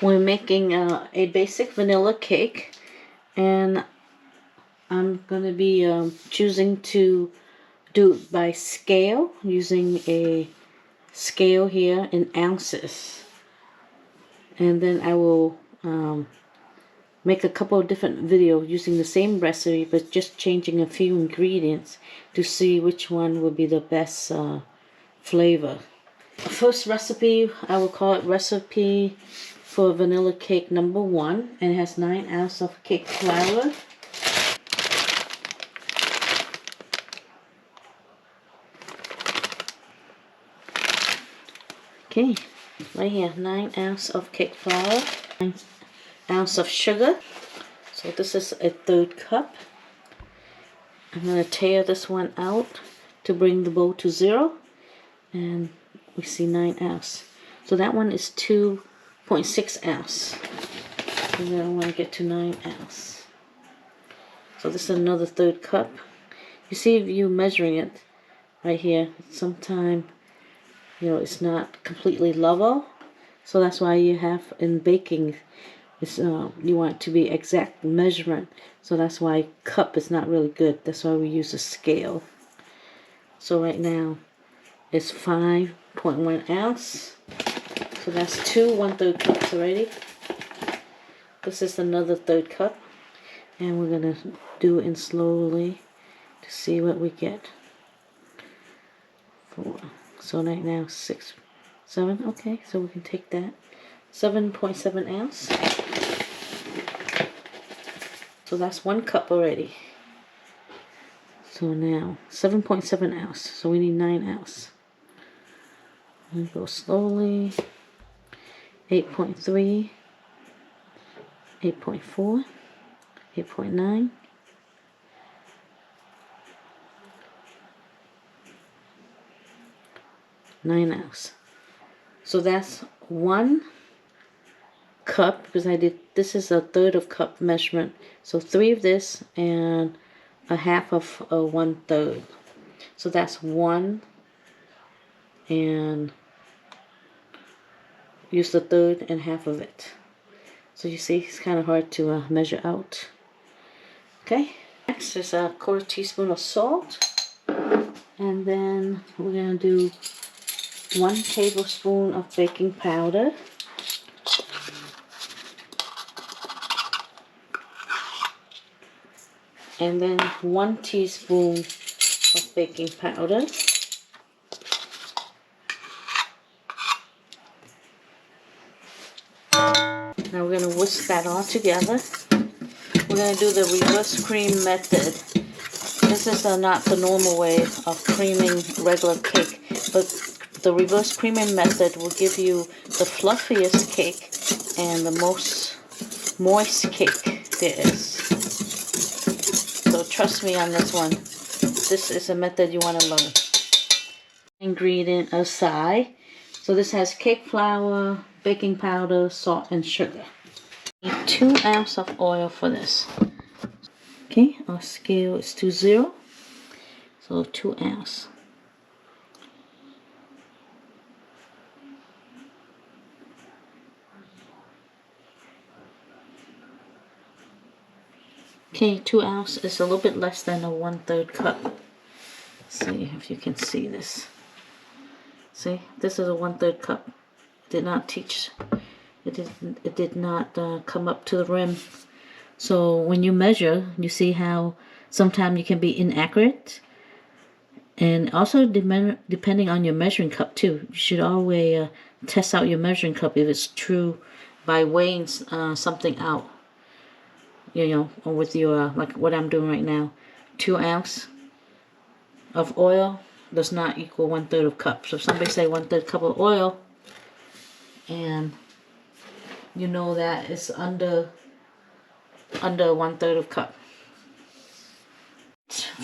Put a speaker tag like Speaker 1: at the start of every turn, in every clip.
Speaker 1: We're making a basic vanilla cake, and I'm going to be choosing to do it by scale, using a scale here in ounces. And then I will make a couple of different videos using the same recipe, but just changing a few ingredients to see which one will be the best flavor. First recipe, I will call it recipe for vanilla cake number 1, and it has 9 ounces of cake flour. Okay, right here, 9 ounces of cake flour, 9 ounces of sugar. So this is a 1/3 cup. I'm going to tear this one out to bring the bowl to 0, and we see 9 ounces. So that one is 2.6 ounces. And then I want to get to 9 ounces. So this is another 1/3 cup. You see, if you're measuring it right here, sometimes, you know, it's not completely level. So that's why you have in baking, it's, you want it to be exact measurement. So that's why cup is not really good. That's why we use a scale. So right now it's 5.1 ounce. So that's 2 1/3 cups already. This is another 1/3 cup, and we're gonna do it in slowly to see what we get. 4. So right now 6, 7. Okay, so we can take that. 7.7 ounce. So that's 1 cup already. So now 7.7 ounce. So we need 9 ounce. And go slowly. 8.3. 8.4. 8.9. 9 ounce. So that's 1 cup, because I did, this is a 1/3 of cup measurement. So 3 of this and a half of 1/3. So that's 1, and use the 1/3 and half of it. So you see, it's kind of hard to measure out. Okay. Next is a 1/4 teaspoon of salt, and then we're gonna do 1 tablespoon of baking powder. And then 1 teaspoon of baking powder. Now we're going to whisk that all together. We're going to do the reverse cream method. This is not the normal way of creaming regular cake, but the reverse creaming method will give you the fluffiest cake and the most moist cake there is. So trust me on this one. This is a method you want to learn. Ingredient aside. So this has cake flour, baking powder, salt, and sugar. Need 2 ounces of oil for this. Okay, our scale is to 0. So 2 ounces. Okay, 2 ounces is a little bit less than a 1/3 cup. Let's see if you can see this. See, this is a 1/3 cup. Did not teach. It did not come up to the rim. So when you measure, you see how sometimes you can be inaccurate. And also depending on your measuring cup too. You should always test out your measuring cup if it's true by weighing something out. You know, or with your, like what I'm doing right now. 2 ounces of oil does not equal 1/3 of cup. So if somebody say 1/3 cup of oil, and you know that it's under 1/3 of cup.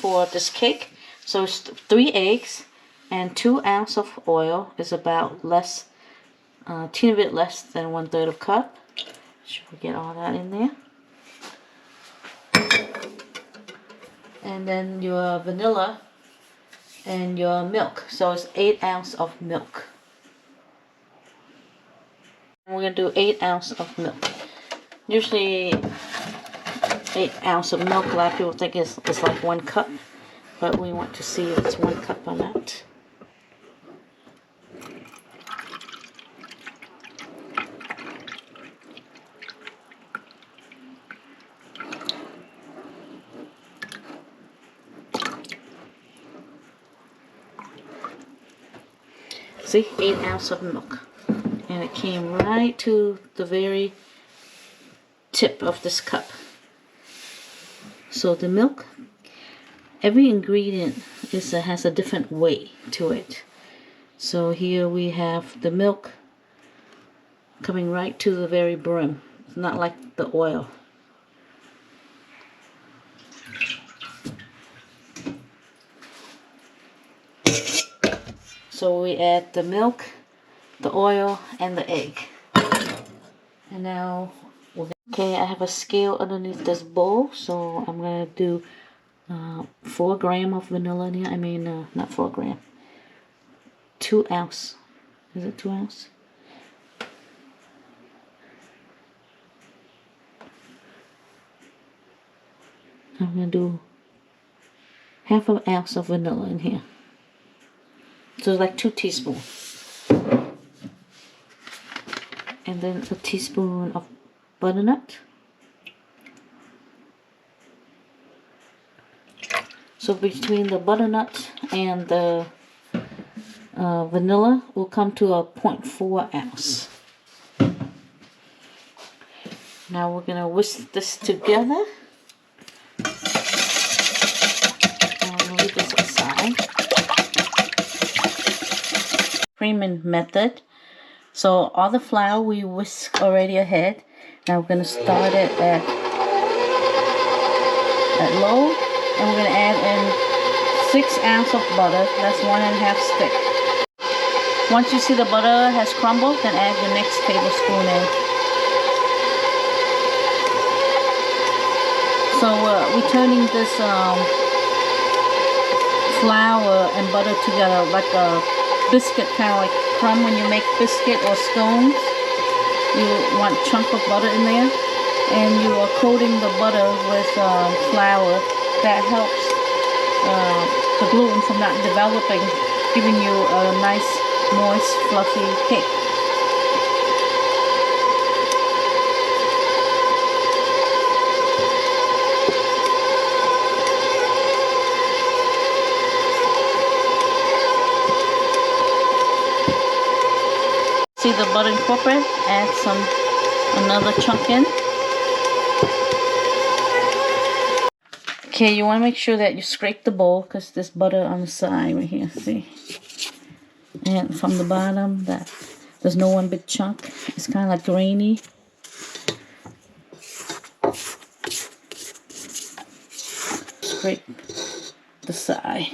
Speaker 1: For this cake, so it's 3 eggs and 2 ounces of oil is about less, teeny bit less than 1/3 of cup. Should we get all that in there? And then your vanilla and your milk. So it's 8 ounces of milk. We're going to do 8 ounces of milk. Usually 8 ounces of milk, a lot of people think it's like 1 cup, but we want to see if it's 1 cup or not. See, 8 ounces of milk. And it came right to the very tip of this cup. So the milk, every ingredient has a different weight to it. So here we have the milk coming right to the very brim. It's not like the oil. So we add the milk, the oil, and the egg. And now, okay, I have a scale underneath this bowl, so I'm going to do 4 grams of vanilla in here. I mean, not 4 grams. 2 ounces. Is it 2 ounces? I'm going to do half an ounce of vanilla in here. So it's like 2 teaspoons. And then a teaspoon of butternut. So between the butternut and the vanilla will come to a 0.4 ounce. Now we're going to whisk this together. And leave this aside. Creaming method. So all the flour we whisk already ahead. Now we're going to start it at low, and we're going to add in 6 ounces of butter. That's 1½ stick. Once you see the butter has crumbled, then add your next tablespoon in. So we're turning this flour and butter together like a biscuit, kind of like crumb when you make biscuit or scones. You want a chunk of butter in there, and you are coating the butter with flour. That helps the gluten from not developing, giving you a nice, moist, fluffy cake. See the butter incorporate? Add another chunk in. Okay, you want to make sure that you scrape the bowl because there's butter on the side right here. See? And from the bottom, there's no one big chunk. It's kind of like grainy. Scrape the side.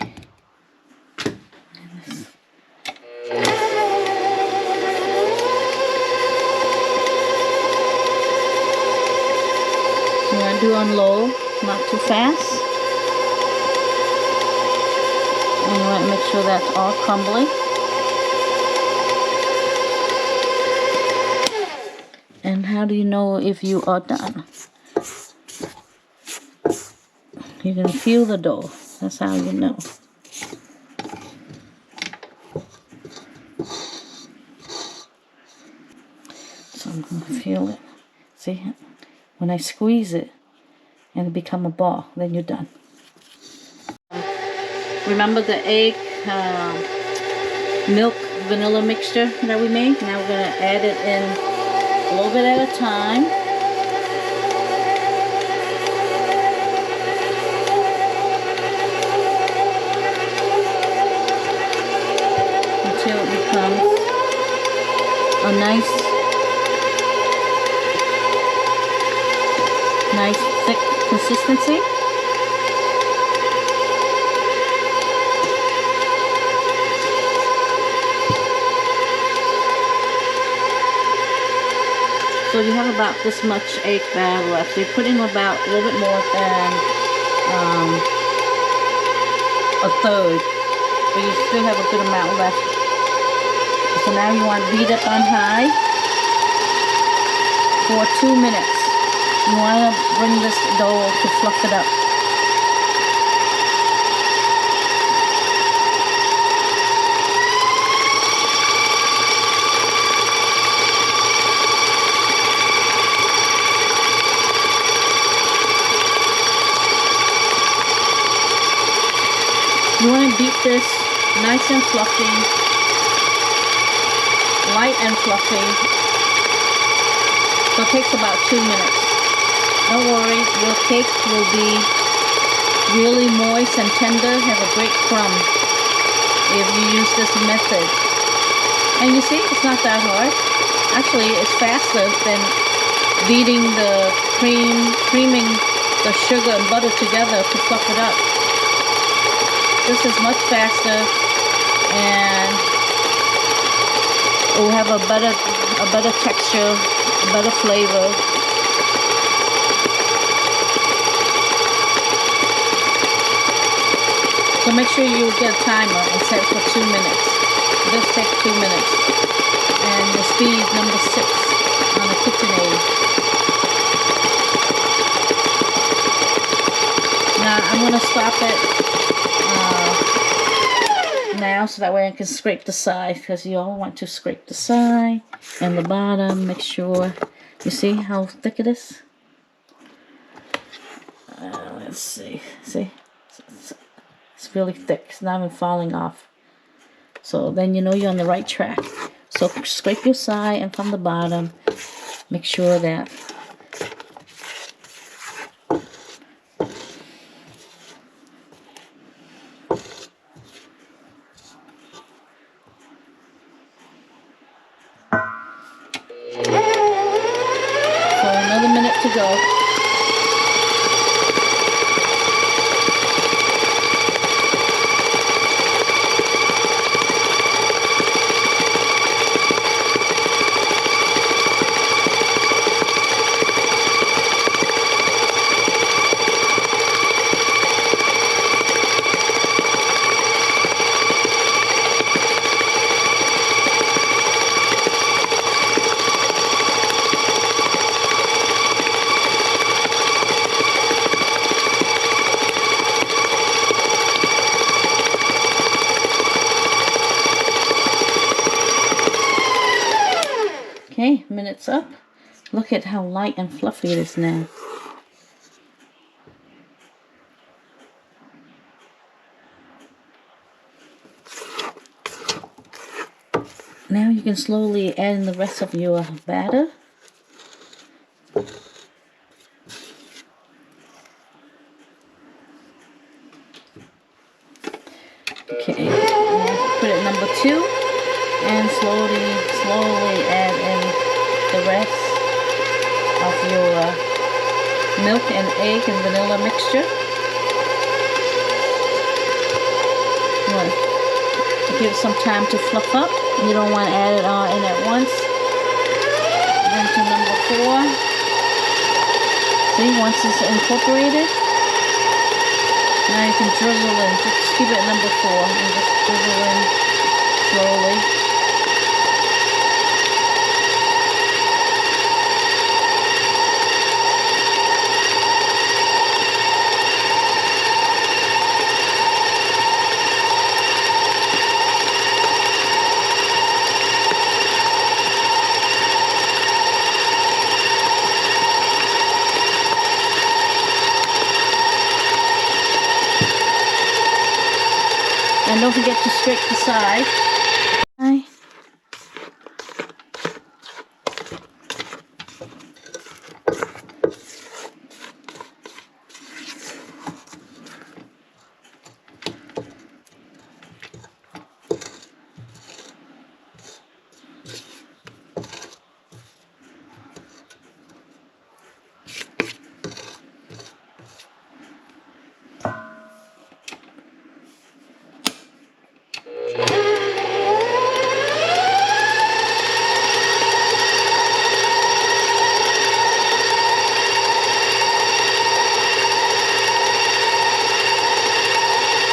Speaker 1: You want to do on low, not too fast. And you want to make sure that's all crumbly. And how do you know if you are done? You're going to feel the dough. That's how you know. So I'm going to feel it. See? When I squeeze it and it become a ball, then you're done. Remember the egg, milk, vanilla mixture that we made? Now we're going to add it in a little bit at a time. Until it becomes a nice thick consistency. So you have about this much egg batter left. So you're putting about a little bit more than a third, but you still have a good amount left. So now you want to beat up on high. for 2 minutes. You want to bring this dough to fluff it up. You want to beat this nice and fluffy, light and fluffy. So it takes about 2 minutes. Don't worry, your cake will be really moist and tender, have a great crumb if you use this method. And you see, it's not that hard. Actually, it's faster than beating the creaming the sugar and butter together to fluff it up. This is much faster, and it will have a better texture, a better flavor. So make sure you get a timer and set it for 2 minutes. Just take 2 minutes. And the speed number 6 on the KitchenAid. Now I'm going to stop it now, so that way I can scrape the side, because you all want to scrape the side and the bottom. Make sure you see how thick it is. Let's see. It's really thick. It's not even falling off. So then you know you're on the right track. So scrape your side and from the bottom. Make sure that another minute to go. Okay, minute's up. Look at how light and fluffy it is now. Now you can slowly add in the rest of your batter. Okay, now put it number 2 and slowly add in the rest of your milk and egg and vanilla mixture. You want to give it some time to fluff up. You don't want to add it all in at once. Then to number 4. See, once it's incorporated, now you can drizzle in. Just keep it at number 4 and just drizzle in slowly. And don't forget to scrape the side.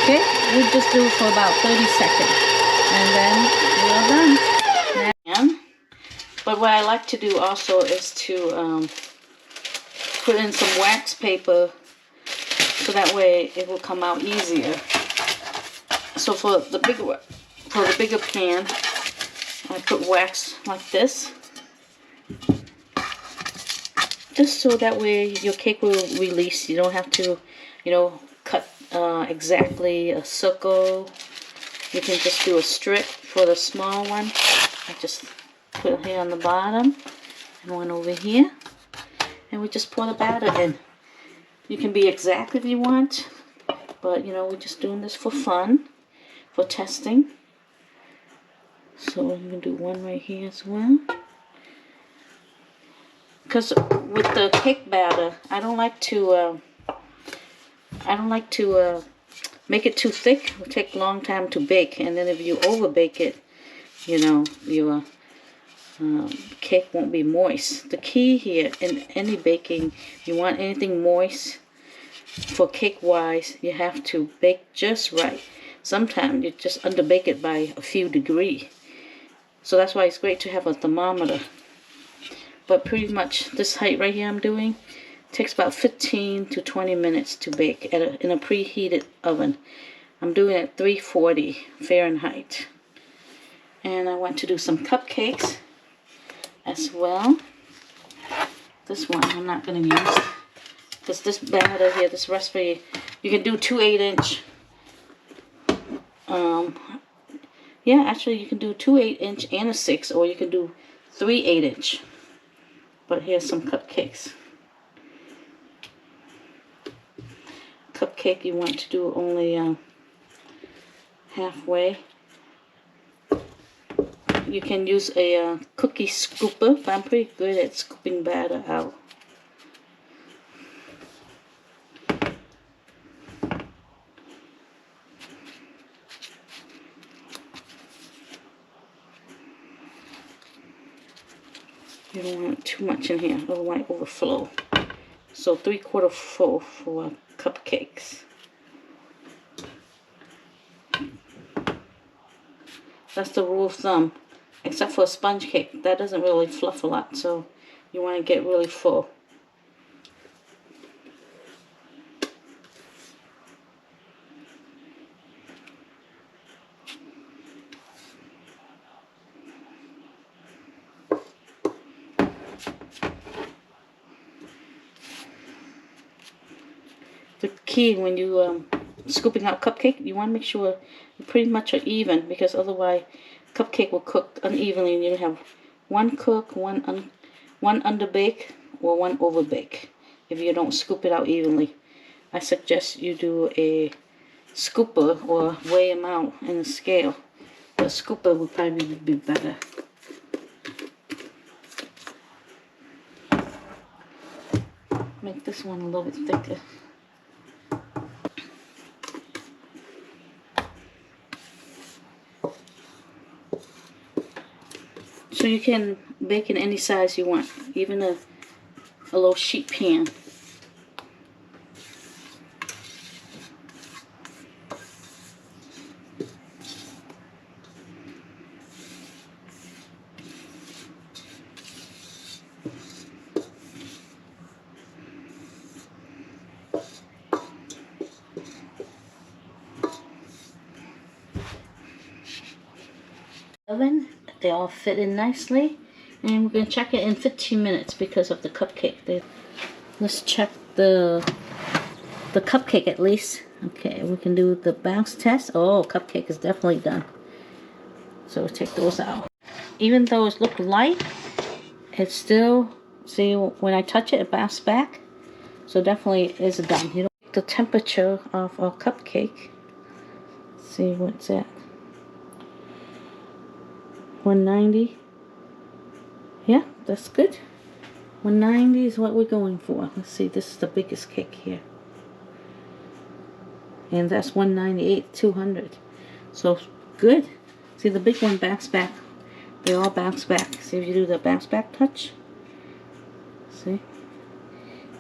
Speaker 1: Okay, we just do it for about 30 seconds, and then we are done. Now, But what I like to do also is to put in some wax paper so that way it will come out easier. So for the bigger pan, I put wax like this, just so that way your cake will release. You don't have to, cut exactly a circle. You can just do a strip for the small one. I just put it here on the bottom and one over here, and we just pour the batter in. You can be exact if you want, but we're just doing this for fun, for testing. So I'm gonna do one right here as well. Because with the cake batter, I don't like to make it too thick. It will take a long time to bake, and then if you over bake it, your cake won't be moist. The key here in any baking, you want anything moist, for cake wise, you have to bake just right. Sometimes you just underbake it by a few degrees. So that's why it's great to have a thermometer. But pretty much this height right here I'm doing takes about 15 to 20 minutes to bake in a preheated oven. I'm doing it at 340 Fahrenheit. And I want to do some cupcakes as well. This one I'm not going to use, because this batter here, this recipe, you can do 2 8-inch. Yeah, actually you can do 2 8-inch and a 6, or you can do 3 8-inch. But here's some cupcakes. Cupcake you want to do only halfway. You can use a cookie scooper, but I'm pretty good at scooping batter out. You don't want too much in here, otherwise it overflow. So 3/4 full for cupcakes. That's the rule of thumb, except for a sponge cake. That doesn't really fluff a lot, so you want to get really full. The key when you scooping out cupcake, you want to make sure you pretty much are even, because otherwise cupcake will cook unevenly and you have one cook, one underbake, or one overbake if you don't scoop it out evenly. I suggest you do a scooper or weigh them out in a scale. The scooper would probably be better. Make this one a little bit thicker. So you can bake in any size you want, even a little sheet pan. Oven, they all fit in nicely, and we're going to check it in 15 minutes because of the cupcake. Let's check the cupcake at least. Okay, we can do the bounce test. Oh, cupcake is definitely done. So we'll take those out. Even though it looks light, it's still, see, when I touch it, it bounces back. So definitely is done. You don't take the temperature of our cupcake. See what's that? 190. Yeah, that's good. 190 is what we're going for. Let's see, this is the biggest cake here. And that's 198, 200. So good. See, the big one bounce back. They all bounce back. See if you do the bounce back touch. See?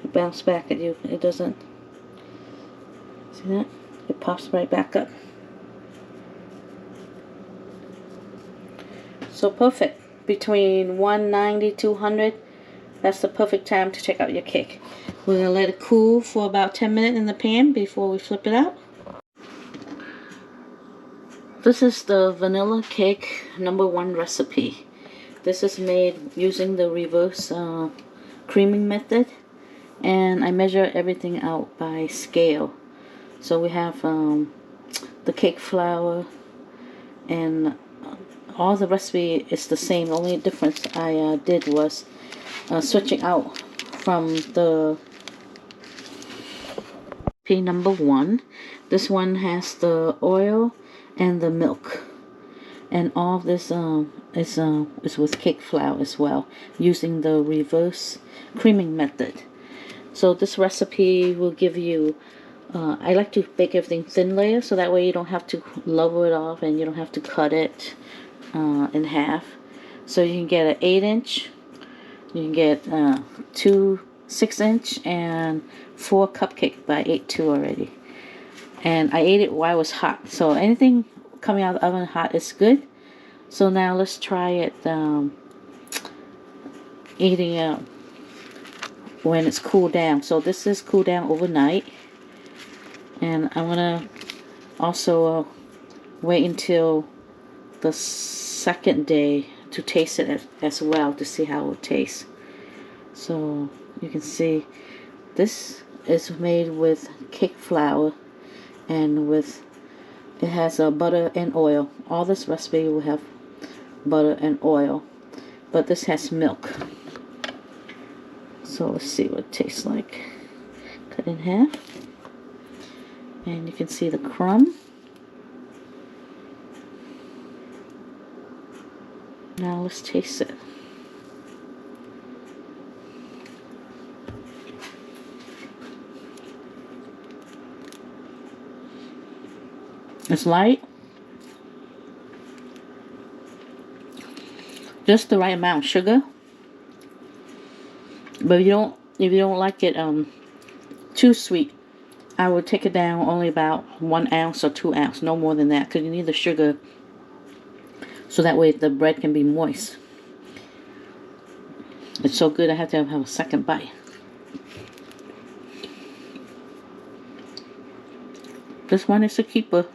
Speaker 1: It bounce back at you. It doesn't. See that? It pops right back up. So perfect. between 190, 200. That's the perfect time to take out your cake. We're going to let it cool for about 10 minutes in the pan before we flip it out. This is the vanilla cake #1 recipe. This is made using the reverse creaming method, and I measure everything out by scale. So we have the cake flour, and all the recipe is the same. The only difference I did was switching out from the recipe #1. This one has the oil and the milk, and all of this is with cake flour as well, using the reverse creaming method. So this recipe will give you I like to bake everything thin layer, so that way you don't have to level it off and you don't have to cut it in half. So you can get an 8-inch, you can get 2 6-inch, and 4 cupcake, but I ate 2 already. And I ate it while it was hot, so anything coming out of the oven hot is good. So now let's try it eating it when it's cooled down. So this is cooled down overnight, and I'm gonna also wait until the second day to taste it as well, to see how it tastes. So you can see this is made with cake flour, and it has butter and oil. All this recipe will have butter and oil, but this has milk. So let's see what it tastes like. Cut in half, and you can see the crumb. Now let's taste it. It's light, just the right amount of sugar. But if you don't like it too sweet, I would take it down only about 1 ounce or 2 ounces, no more than that, because you need the sugar so that way the bread can be moist. It's so good I have to have a second bite. This one is a keeper.